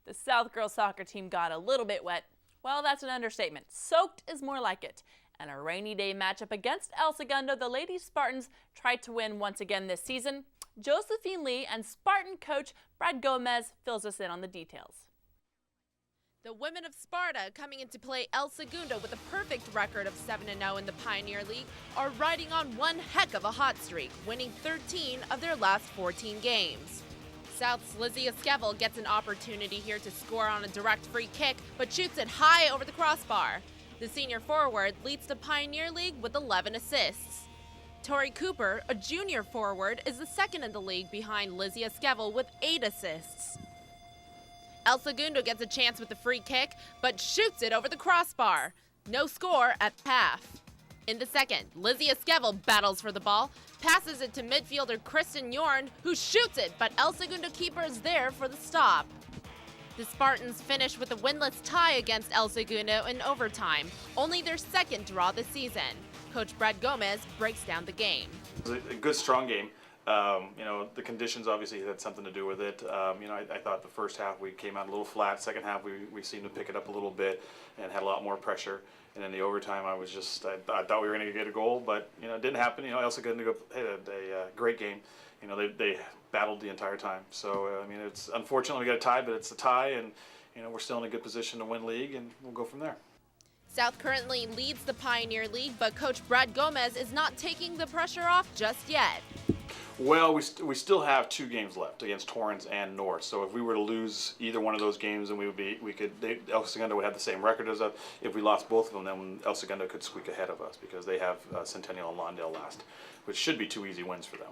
The South girls soccer team got a little bit wet. Well, that's an understatement. Soaked is more like it. And a rainy day matchup against El Segundo, the Lady Spartans tried to win once again this season. Josephine Lee and Spartan coach Brad Gomez fills us in on the details. The women of Sparta, coming into play El Segundo with a perfect record of 7-0 in the Pioneer League, are riding on one heck of a hot streak, winning 13 of their last 14 games. South's Lizzie Esquivel gets an opportunity here to score on a direct free kick, but shoots it high over the crossbar. The senior forward leads the Pioneer League with 11 assists. Tori Cooper, a junior forward, is the second in the league behind Lizzie Esquivel with 8 assists. El Segundo gets a chance with the free kick, but shoots it over the crossbar. No score at half. In the second, Lizzie Esquivel battles for the ball, passes it to midfielder Kristen Yorn, who shoots it, but El Segundo keeper is there for the stop. The Spartans finish with a winless tie against El Segundo in overtime, only their second draw this season. Coach Brad Gomez breaks down the game. It was a good, strong game. The conditions obviously had something to do with it. I thought the first half we came out a little flat. Second half we seemed to pick it up a little bit and had a lot more pressure. And in the overtime, I thought we were going to get a goal, but it didn't happen. El Segundo had a great game. They battled the entire time. So it's unfortunate we got a tie, but it's a tie, and we're still in a good position to win league, and we'll go from there. South currently leads the Pioneer League, but Coach Brad Gomez is not taking the pressure off just yet. Well, we still have 2 games left against Torrance and North. So if we were to lose either one of those games, then El Segundo would have the same record as us. If we lost both of them, then El Segundo could squeak ahead of us because they have Centennial and Lawndale last, which should be 2 easy wins for them.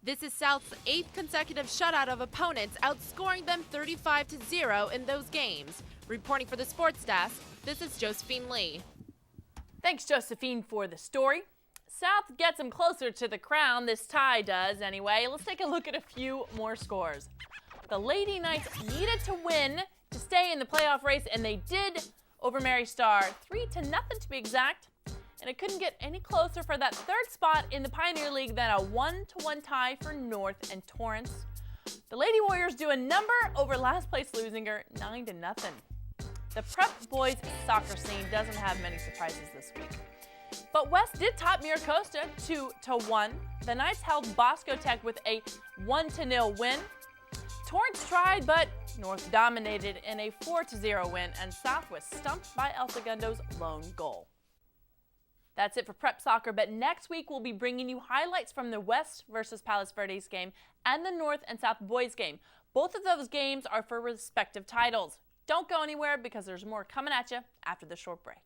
This is South's 8th consecutive shutout of opponents, outscoring them 35-0 in those games. Reporting for the Sports Desk, this is Josephine Lee. Thanks, Josephine, for the story. South gets them closer to the crown. This tie does, anyway. Let's take a look at a few more scores. The Lady Knights needed to win to stay in the playoff race, and they did over Mary Star, 3-0 to be exact. And it couldn't get any closer for that third spot in the Pioneer League than a 1-1 tie for North and Torrance. The Lady Warriors do a number over last place loser, 9-0. The prep boys soccer scene doesn't have many surprises this week. But West did top Miracosta 2-1. The Knights held Bosco Tech with a 1-0 win. Torrance tried, but North dominated in a 4-0 win, and South was stumped by El Segundo's lone goal. That's it for prep soccer, but next week we'll be bringing you highlights from the West versus Palos Verdes game and the North and South boys game. Both of those games are for respective titles. Don't go anywhere because there's more coming at you after the short break.